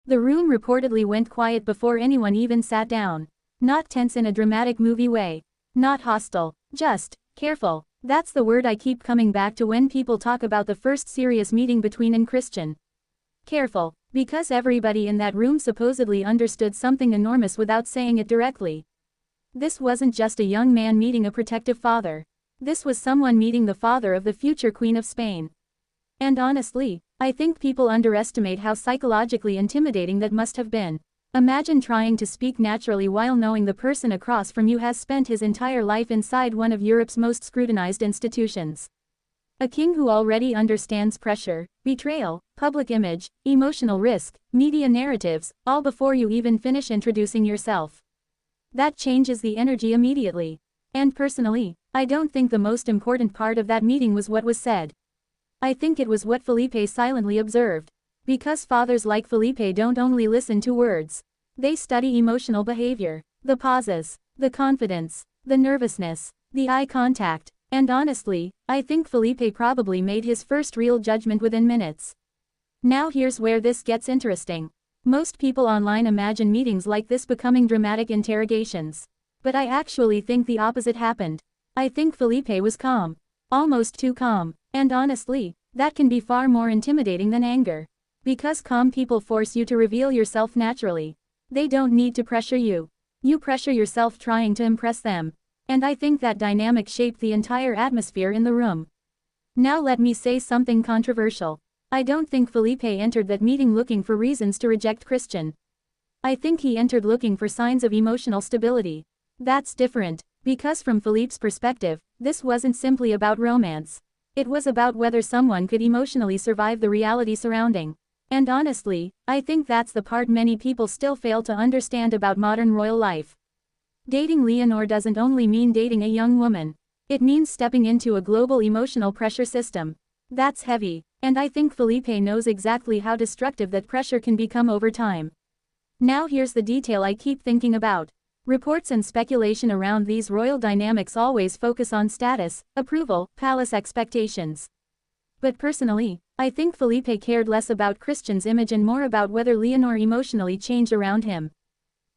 The room reportedly went quiet before anyone even sat down. Not tense in a dramatic movie way. Not hostile. Just careful. That's the word I keep coming back to when people talk about the first serious meeting between and Christian. Careful. Because everybody in that room supposedly understood something enormous without saying it directly. This wasn't just a young man meeting a protective father. This was someone meeting the father of the future Queen of Spain. And honestly, I think people underestimate how psychologically intimidating that must have been. Imagine trying to speak naturally while knowing the person across from you has spent his entire life inside one of Europe's most scrutinized institutions. A king who already understands pressure, betrayal, public image, emotional risk, media narratives, all before you even finish introducing yourself. That changes the energy immediately. And personally, I don't think the most important part of that meeting was what was said. I think it was what Felipe silently observed. Because fathers like Felipe don't only listen to words. They study emotional behavior. The pauses, the confidence, the nervousness, the eye contact. And honestly, I think Felipe probably made his first real judgment within minutes. Now here's where this gets interesting. Most people online imagine meetings like this becoming dramatic interrogations. But I actually think the opposite happened. I think Felipe was calm. Almost too calm. And honestly, that can be far more intimidating than anger. Because calm people force you to reveal yourself naturally. They don't need to pressure you. You pressure yourself trying to impress them. And I think that dynamic shaped the entire atmosphere in the room. Now let me say something controversial. I don't think Felipe entered that meeting looking for reasons to reject Christian. I think he entered looking for signs of emotional stability. That's different, because from Felipe's perspective, this wasn't simply about romance. It was about whether someone could emotionally survive the reality surrounding. And honestly, I think that's the part many people still fail to understand about modern royal life. Dating Leonor doesn't only mean dating a young woman. It means stepping into a global emotional pressure system. That's heavy, and I think Felipe knows exactly how destructive that pressure can become over time. Now here's the detail I keep thinking about. Reports and speculation around these royal dynamics always focus on status, approval, palace expectations. But personally, I think Felipe cared less about Christian's image and more about whether Leonor emotionally changed around him.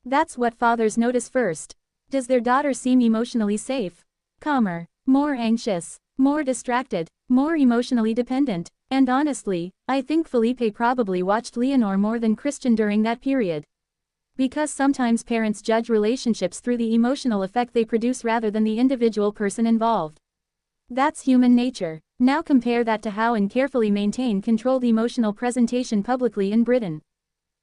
That's what fathers notice first. Does their daughter seem emotionally safe? Calmer, more anxious, more distracted, more emotionally dependent? And honestly, I think Felipe probably watched Leonor more than Christian during that period. Because sometimes parents judge relationships through the emotional effect they produce rather than the individual person involved. That's human nature. Now compare that to how and carefully maintain controlled emotional presentation publicly in Britain.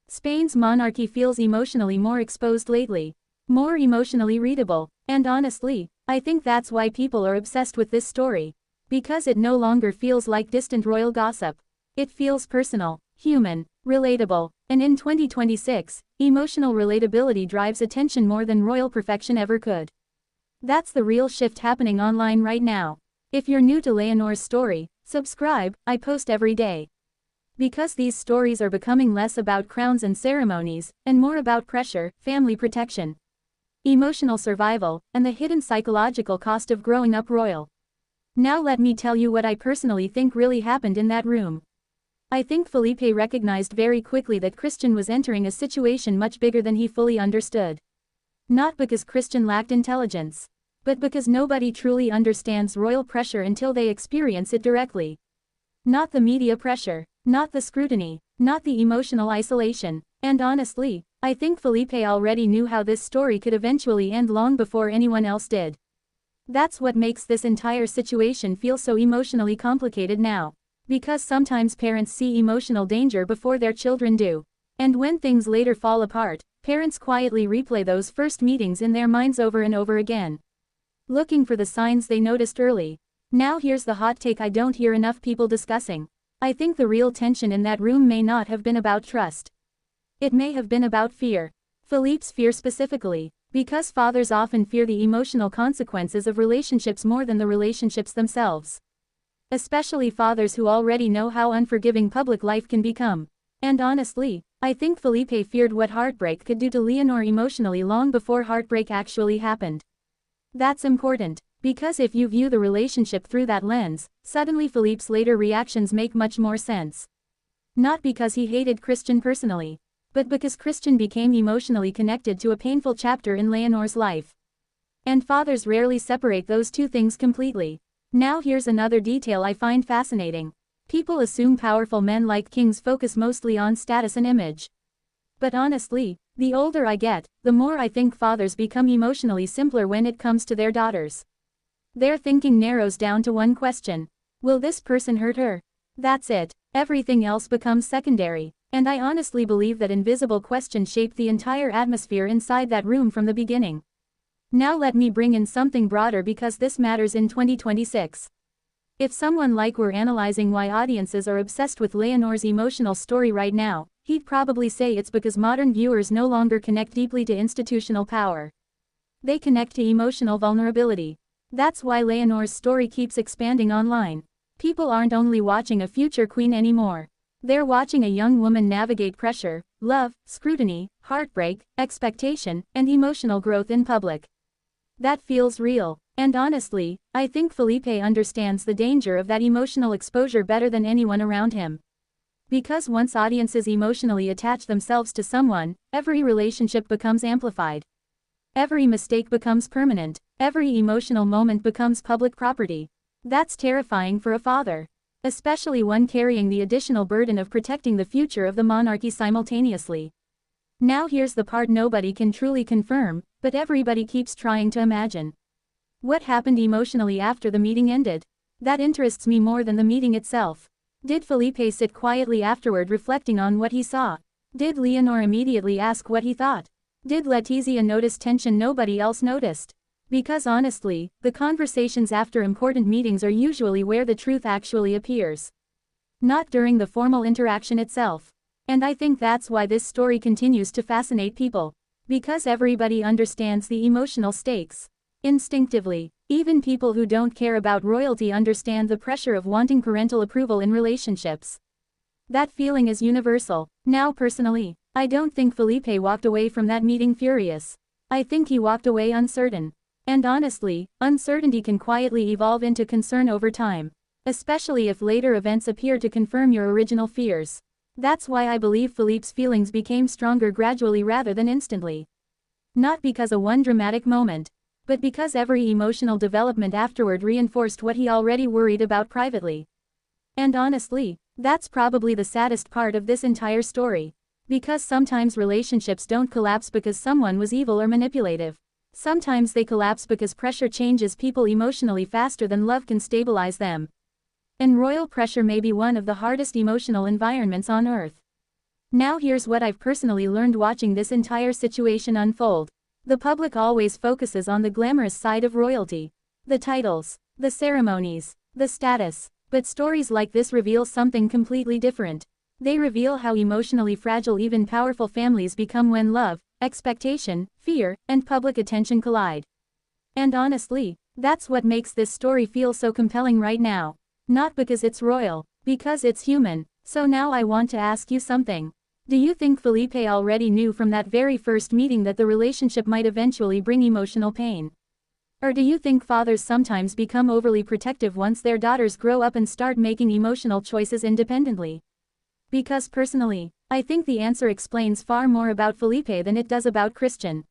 Spain's monarchy feels emotionally more exposed lately. More emotionally readable. And honestly, I think that's why people are obsessed with this story. Because it no longer feels like distant royal gossip. It feels personal, human, relatable. And in 2026, emotional relatability drives attention more than royal perfection ever could. That's the real shift happening online right now. If you're new to Leonor's story, subscribe. I post every day. Because these stories are becoming less about crowns and ceremonies, and more about pressure, family protection, emotional survival, and the hidden psychological cost of growing up royal. Now let me tell you what I personally think really happened in that room. I think Felipe recognized very quickly that Christian was entering a situation much bigger than he fully understood. Not because Christian lacked intelligence, but because nobody truly understands royal pressure until they experience it directly. Not the media pressure, not the scrutiny, not the emotional isolation. And honestly, I think Felipe already knew how this story could eventually end long before anyone else did. That's what makes this entire situation feel so emotionally complicated now. Because sometimes parents see emotional danger before their children do. And when things later fall apart, parents quietly replay those first meetings in their minds over and over again, looking for the signs they noticed early. Now here's the hot take I don't hear enough people discussing. I think the real tension in that room may not have been about trust. It may have been about fear. Felipe's fear specifically. Because fathers often fear the emotional consequences of relationships more than the relationships themselves. Especially fathers who already know how unforgiving public life can become. And honestly, I think Felipe feared what heartbreak could do to Leonor emotionally long before heartbreak actually happened. That's important, because if you view the relationship through that lens, suddenly Felipe's later reactions make much more sense. Not because he hated Christian personally, but because Christian became emotionally connected to a painful chapter in Leonor's life. And fathers rarely separate those two things completely. Now here's another detail I find fascinating. People assume powerful men like kings focus mostly on status and image. But honestly, the older I get, the more I think fathers become emotionally simpler when it comes to their daughters. Their thinking narrows down to one question. Will this person hurt her? That's it. Everything else becomes secondary. And I honestly believe that invisible question shaped the entire atmosphere inside that room from the beginning. Now let me bring in something broader because this matters in 2026. If someone like were analyzing why audiences are obsessed with Leonor's emotional story right now, he'd probably say it's because modern viewers no longer connect deeply to institutional power. They connect to emotional vulnerability. That's why Leonor's story keeps expanding online. People aren't only watching a future queen anymore. They're watching a young woman navigate pressure, love, scrutiny, heartbreak, expectation, and emotional growth in public. That feels real. And honestly, I think Felipe understands the danger of that emotional exposure better than anyone around him. Because once audiences emotionally attach themselves to someone, every relationship becomes amplified. Every mistake becomes permanent. Every emotional moment becomes public property. That's terrifying for a father. Especially one carrying the additional burden of protecting the future of the monarchy simultaneously. Now here's the part nobody can truly confirm, but everybody keeps trying to imagine. What happened emotionally after the meeting ended? That interests me more than the meeting itself. Did Felipe sit quietly afterward reflecting on what he saw? Did Leonor immediately ask what he thought? Did Letizia notice tension nobody else noticed? Because honestly, the conversations after important meetings are usually where the truth actually appears. Not during the formal interaction itself. And I think that's why this story continues to fascinate people. Because everybody understands the emotional stakes. Instinctively, even people who don't care about royalty understand the pressure of wanting parental approval in relationships. That feeling is universal. Now personally, I don't think Felipe walked away from that meeting furious. I think he walked away uncertain. And honestly, uncertainty can quietly evolve into concern over time. Especially if later events appear to confirm your original fears. That's why I believe Felipe's feelings became stronger gradually rather than instantly. Not because of one dramatic moment, but because every emotional development afterward reinforced what he already worried about privately. And honestly, that's probably the saddest part of this entire story. Because sometimes relationships don't collapse because someone was evil or manipulative. Sometimes they collapse because pressure changes people emotionally faster than love can stabilize them. And royal pressure may be one of the hardest emotional environments on earth. Now here's what I've personally learned watching this entire situation unfold. The public always focuses on the glamorous side of royalty. The titles, the ceremonies, the status. But stories like this reveal something completely different. They reveal how emotionally fragile even powerful families become when love, expectation, fear, and public attention collide. And honestly, that's what makes this story feel so compelling right now. Not because it's royal, because it's human. So now I want to ask you something. Do you think Felipe already knew from that very first meeting that the relationship might eventually bring emotional pain? Or do you think fathers sometimes become overly protective once their daughters grow up and start making emotional choices independently? Because personally, I think the answer explains far more about Felipe than it does about Christian.